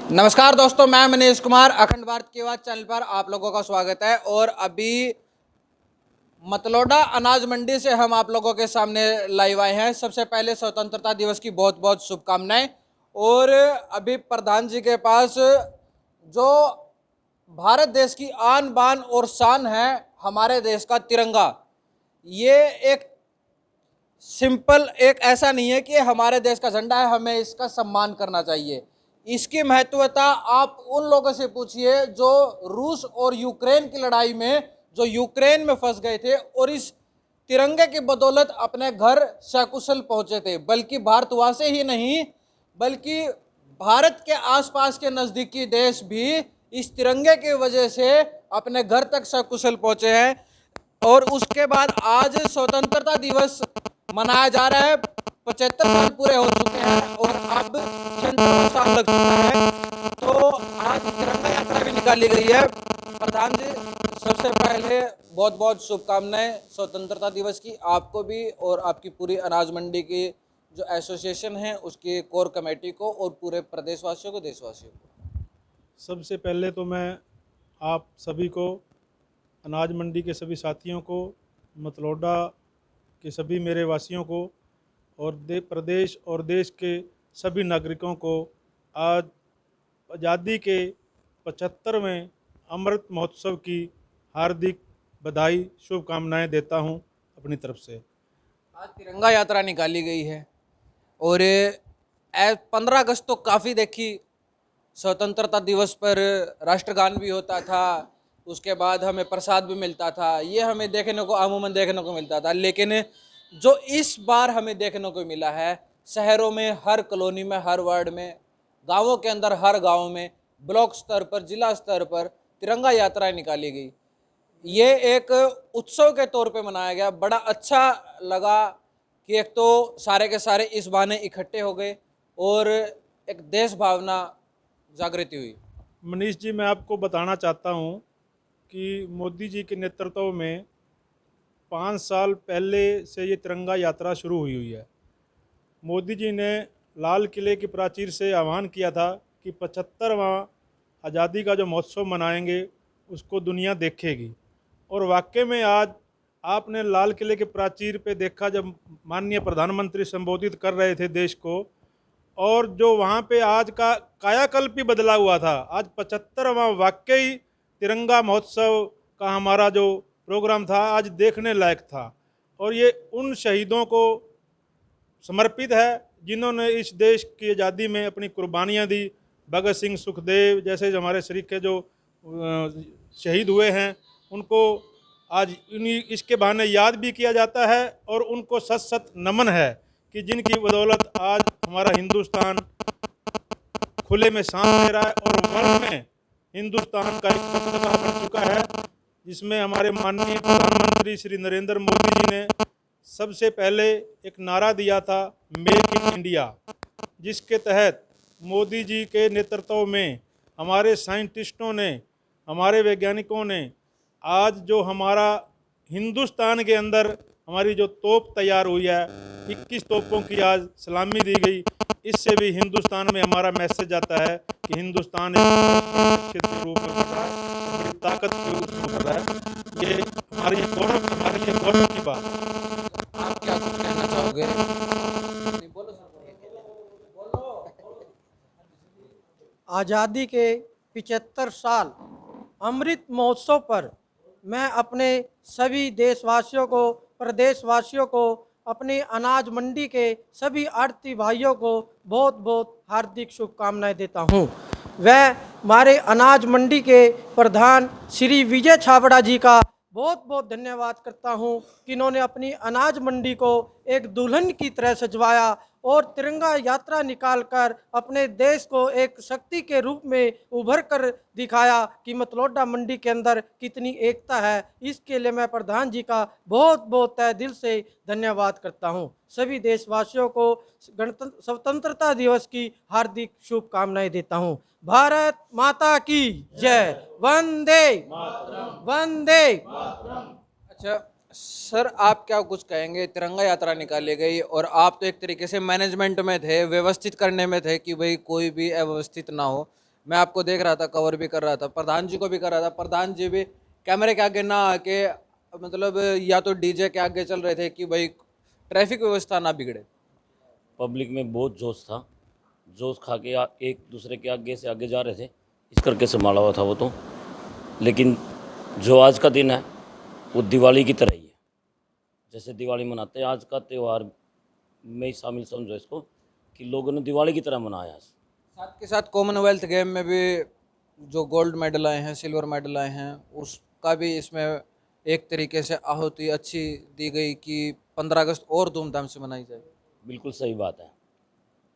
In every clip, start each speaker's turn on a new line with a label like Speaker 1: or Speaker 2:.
Speaker 1: नमस्कार दोस्तों, मैं मनीष कुमार अखंड भारत की आवाज़ चैनल पर आप लोगों का स्वागत है। और अभी मतलोडा अनाज मंडी से हम आप लोगों के सामने लाइव आए हैं। सबसे पहले स्वतंत्रता दिवस की बहुत बहुत शुभकामनाएं। और अभी प्रधान जी के पास जो भारत देश की आन बान और शान है, हमारे देश का तिरंगा, ये एक सिंपल एक ऐसा नहीं है कि हमारे देश का झंडा है, हमें इसका सम्मान करना चाहिए। इसकी महत्वता आप उन लोगों से पूछिए जो रूस और यूक्रेन की लड़ाई में, जो यूक्रेन में फंस गए थे और इस तिरंगे की बदौलत अपने घर सकुशल पहुंचे थे। बल्कि भारतवासी ही नहीं, बल्कि भारत के आसपास के नज़दीकी देश भी इस तिरंगे की वजह से अपने घर तक सकुशल पहुंचे हैं। और उसके बाद आज स्वतंत्रता दिवस मनाया जा रहा है। 75 साल पूरे हो चुके हैं और अब 76वां साल लग चुका है। तो आज तिरंगा यात्रा भी निकाली गई है। प्रधान जी, सबसे पहले बहुत बहुत शुभकामनाएं स्वतंत्रता दिवस की, आपको भी और आपकी पूरी अनाज मंडी की जो एसोसिएशन है उसकी कोर कमेटी को और पूरे प्रदेशवासियों को, देशवासियों को।
Speaker 2: सबसे पहले तो मैं आप सभी को, अनाज मंडी के सभी साथियों को, मतलोडा के सभी मेरे वासियों को और प्रदेश और देश के सभी नागरिकों को आज आज़ादी के 75वें अमृत महोत्सव की हार्दिक बधाई, शुभकामनाएं देता हूं अपनी तरफ से।
Speaker 1: आज तिरंगा यात्रा निकाली गई है और 15 अगस्त तो काफ़ी देखी। स्वतंत्रता दिवस पर राष्ट्रगान भी होता था, उसके बाद हमें प्रसाद भी मिलता था। ये हमें देखने को अमूमन देखने को मिलता था। लेकिन जो इस बार हमें देखने को मिला है, शहरों में हर कॉलोनी में, हर वार्ड में, गांवों के अंदर हर गांव में, ब्लॉक स्तर पर, जिला स्तर पर तिरंगा यात्राएं निकाली गई। ये एक उत्सव के तौर पे मनाया गया। बड़ा अच्छा लगा कि एक तो सारे के सारे इस बहाने इकट्ठे हो गए और एक देश भावना जागृति हुई।
Speaker 2: मनीष जी, मैं आपको बताना चाहता हूं कि मोदी जी के नेतृत्व में 5 साल पहले से ये तिरंगा यात्रा शुरू हुई है। मोदी जी ने लाल किले की प्राचीर से आह्वान किया था कि 75वां आज़ादी का जो महोत्सव मनाएंगे उसको दुनिया देखेगी। और वाकई में आज आपने लाल किले के प्राचीर पे देखा, जब माननीय प्रधानमंत्री संबोधित कर रहे थे देश को, और जो वहाँ पे आज का कायाकल्प ही बदला हुआ था। आज 75वां वाकई तिरंगा महोत्सव का हमारा जो प्रोग्राम था आज देखने लायक था। और ये उन शहीदों को समर्पित है जिन्होंने इस देश की आज़ादी में अपनी कुर्बानियाँ दी। भगत सिंह, सुखदेव जैसे जो हमारे शरीक के जो शहीद हुए हैं, उनको आज इसके बहाने याद भी किया जाता है और उनको सत सत नमन है कि जिनकी बदौलत आज हमारा हिंदुस्तान खुले में सांस ले रहा है और वर्ल्ड में हिंदुस्तान का एक दबदबा बन चुका है, जिसमें हमारे माननीय प्रधानमंत्री श्री नरेंद्र मोदी जी ने सबसे पहले एक नारा दिया था, मेक इन इंडिया, जिसके तहत मोदी जी के नेतृत्व में हमारे साइंटिस्टों ने, हमारे वैज्ञानिकों ने आज जो हमारा हिंदुस्तान के अंदर हमारी जो तोप तैयार हुई है, 21 तोपों की आज सलामी दी गई। इससे भी हिंदुस्तान में हमारा मैसेज आता है कि हिंदुस्तान एक के रूप में बढ़ रहा है, बड़ी ताकत के रूप में बढ़ रहा है। ये हमारे लिए गौरव की बात।
Speaker 1: आप क्या कुछ कहना चाहोगे? नहीं, बोलो सर, बोलो।
Speaker 3: आज़ादी के 75 साल अमृत महोत्सव पर मैं अपने सभी देशवासियों को, प्रदेशवासियों को, अपनी अनाज मंडी के सभी आढ़ती भाइयों को बहुत बहुत हार्दिक शुभकामनाएं देता हूं। वह हमारे अनाज मंडी के प्रधान श्री विजय छाबड़ा जी का बहुत बहुत धन्यवाद करता हूं कि इन्होंने अपनी अनाज मंडी को एक दुल्हन की तरह सजवाया और तिरंगा यात्रा निकालकर अपने देश को एक शक्ति के रूप में उभर कर दिखाया कि मतलोडा मंडी के अंदर कितनी एकता है। इसके लिए मैं प्रधान जी का बहुत बहुत तहे दिल से धन्यवाद करता हूं। सभी देशवासियों को स्वतंत्रता दिवस की हार्दिक शुभकामनाएं देता हूं। भारत माता की जय। वंदे वंदे।
Speaker 1: अच्छा सर, आप क्या कुछ कहेंगे? तिरंगा यात्रा निकाली गई और आप तो एक तरीके से मैनेजमेंट में थे, व्यवस्थित करने में थे कि भाई कोई भी अव्यवस्थित ना हो। मैं आपको देख रहा था, कवर भी कर रहा था, प्रधान जी को भी कर रहा था। प्रधान जी भी कैमरे के आगे ना आके मतलब या तो डीजे के आगे चल रहे थे कि भाई ट्रैफिक व्यवस्था ना बिगड़े।
Speaker 4: पब्लिक में बहुत जोश था, जोश खा के एक दूसरे के आगे से आगे जा रहे थे, इस करके संभाला हुआ था वो तो। लेकिन जो आज का दिन है वो दिवाली की तरह ही है, जैसे दिवाली मनाते हैं आज का त्यौहार में ही शामिल समझो इसको कि लोगों ने दिवाली की तरह मनाया आज।
Speaker 1: साथ के साथ कॉमनवेल्थ गेम में भी जो गोल्ड मेडल आए हैं, सिल्वर मेडल आए हैं, उसका भी इसमें एक तरीके से आहुति अच्छी दी गई कि 15 अगस्त और धूमधाम से मनाई जाए।
Speaker 4: बिल्कुल सही बात है।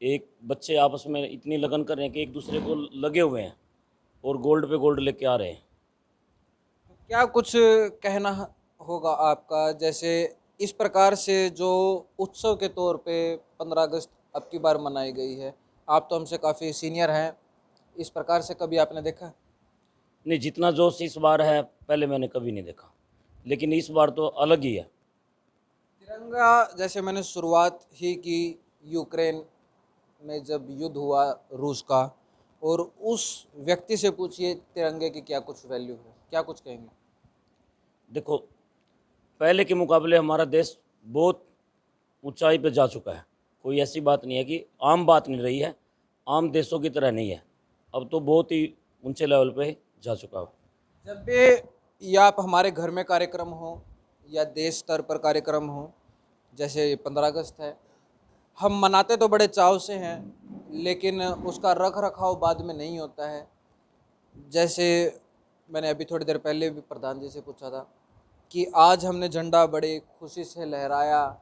Speaker 4: एक बच्चे आपस में इतनी लगन कर रहे हैं कि एक दूसरे को लगे हुए हैं और गोल्ड पे गोल्ड लेके आ रहे हैं।
Speaker 1: क्या कुछ कहना होगा आपका, जैसे इस प्रकार से जो उत्सव के तौर पे 15 अगस्त अब की बार मनाई गई है, आप तो हमसे काफ़ी सीनियर हैं, इस प्रकार से कभी आपने देखा?
Speaker 4: नहीं, जितना जोश इस बार है पहले मैंने कभी नहीं देखा, लेकिन इस बार तो अलग ही है।
Speaker 1: तिरंगा, जैसे मैंने शुरुआत ही की यूक्रेन में जब युद्ध हुआ रूस का, और उस व्यक्ति से पूछिए तिरंगे की क्या कुछ वैल्यू है, क्या कुछ कहेंगे?
Speaker 4: देखो, पहले के मुकाबले हमारा देश बहुत ऊंचाई पे जा चुका है। कोई ऐसी बात नहीं है कि आम बात नहीं रही है, आम देशों की तरह नहीं है, अब तो बहुत ही ऊंचे लेवल पे जा चुका है।
Speaker 1: जब भी या आप हमारे घर में कार्यक्रम हो या देश स्तर पर कार्यक्रम हो, जैसे 15 अगस्त है, हम मनाते तो बड़े चाव से हैं, लेकिन उसका रख रखाव बाद में नहीं होता है। जैसे मैंने अभी थोड़ी देर पहले भी प्रधान जी से पूछा था कि आज हमने झंडा बड़ी खुशी से लहराया,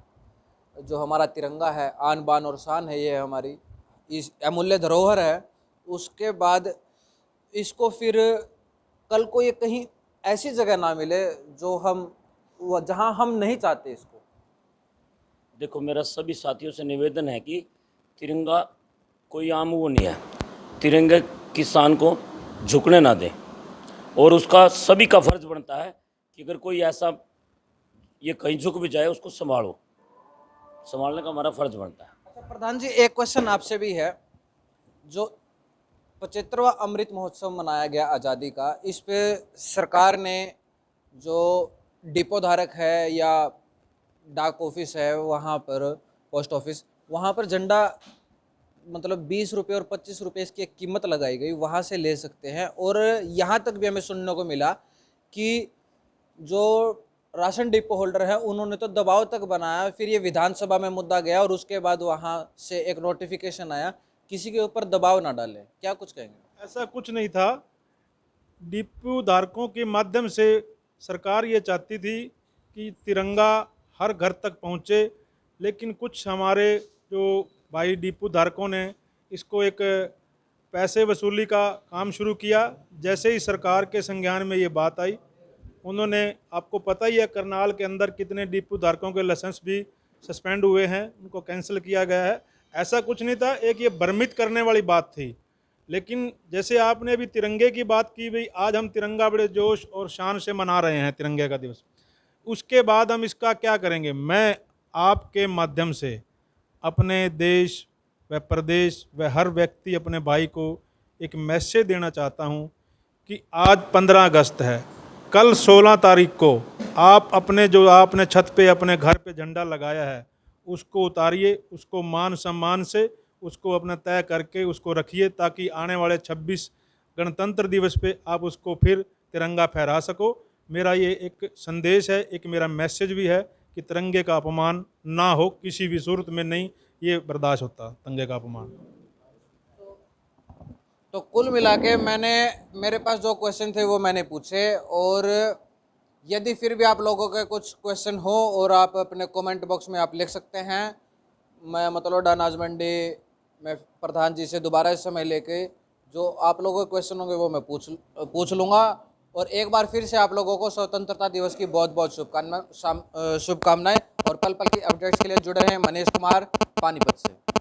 Speaker 1: जो हमारा तिरंगा है, आन बान और शान है, ये हमारी इस अमूल्य धरोहर है। उसके बाद इसको फिर कल को ये कहीं ऐसी जगह ना मिले जो हम जहाँ हम नहीं चाहते इसको।
Speaker 4: देखो, मेरा सभी साथियों से निवेदन है कि तिरंगा कोई आम वो नहीं है, तिरंगे की शान को झुकने ना दें, और उसका सभी का फर्ज बनता है कि अगर कोई ऐसा ये कहीं झुक भी जाए उसको संभालने का हमारा फर्ज बनता है।
Speaker 1: अच्छा प्रधान जी, एक क्वेश्चन आपसे भी है। जो 75वां अमृत महोत्सव मनाया गया आज़ादी का, इस पे सरकार ने जो डिपो धारक है या डाक ऑफिस है, वहाँ पर पोस्ट ऑफिस, वहाँ पर झंडा मतलब 20 रुपये और 25 रुपये इसकी एक कीमत लगाई गई, वहाँ से ले सकते हैं। और यहाँ तक भी हमें सुनने को मिला कि जो राशन डिपो होल्डर है उन्होंने तो दबाव तक बनाया, फिर ये विधानसभा में मुद्दा गया और उसके बाद वहाँ से एक नोटिफिकेशन आया किसी के ऊपर दबाव ना डालें। क्या कुछ कहेंगे?
Speaker 2: ऐसा कुछ नहीं था। डिपो धारकों के माध्यम से सरकार ये चाहती थी कि तिरंगा हर घर तक पहुँचे, लेकिन कुछ हमारे जो भाई डिपो धारकों ने इसको एक पैसे वसूली का काम शुरू किया। जैसे ही सरकार के संज्ञान में ये बात आई, उन्होंने, आपको पता ही है करनाल के अंदर कितने डिपो धारकों के लाइसेंस भी सस्पेंड हुए हैं, उनको कैंसिल किया गया है। ऐसा कुछ नहीं था, एक ये भ्रमित करने वाली बात थी। लेकिन जैसे आपने अभी तिरंगे की बात की, भाई आज हम तिरंगा बड़े जोश और शान से मना रहे हैं तिरंगे का दिवस, उसके बाद हम इसका क्या करेंगे? मैं आपके माध्यम से अपने देश व प्रदेश व हर व्यक्ति, अपने भाई को एक मैसेज देना चाहता हूं कि आज 15 अगस्त है, कल 16 तारीख को आप अपने जो आपने छत पे अपने घर पे झंडा लगाया है उसको उतारिए, उसको मान सम्मान से उसको अपना तय करके उसको रखिए, ताकि आने वाले 26 गणतंत्र दिवस पे आप उसको फिर तिरंगा फहरा सको। मेरा ये एक संदेश है, एक मेरा मैसेज भी है कि तिरंगे का अपमान ना हो, किसी भी सूरत में नहीं ये बर्दाश्त होता तिरंगे का अपमान।
Speaker 1: तो कुल मिला के मेरे पास जो क्वेश्चन थे वो मैंने पूछे, और यदि फिर भी आप लोगों के कुछ क्वेश्चन हो और आप अपने कमेंट बॉक्स में आप लिख सकते हैं। मैं मतलोडा अनाज मंडी में प्रधान जी से दोबारा इस समय लेके जो आप लोगों के क्वेश्चन होंगे वो मैं पूछ लूँगा। और एक बार फिर से आप लोगों को स्वतंत्रता दिवस की बहुत बहुत शुभकामनाएं, और पल पल की अपडेट्स के लिए जुड़े रहें। मनीष कुमार, पानीपत से।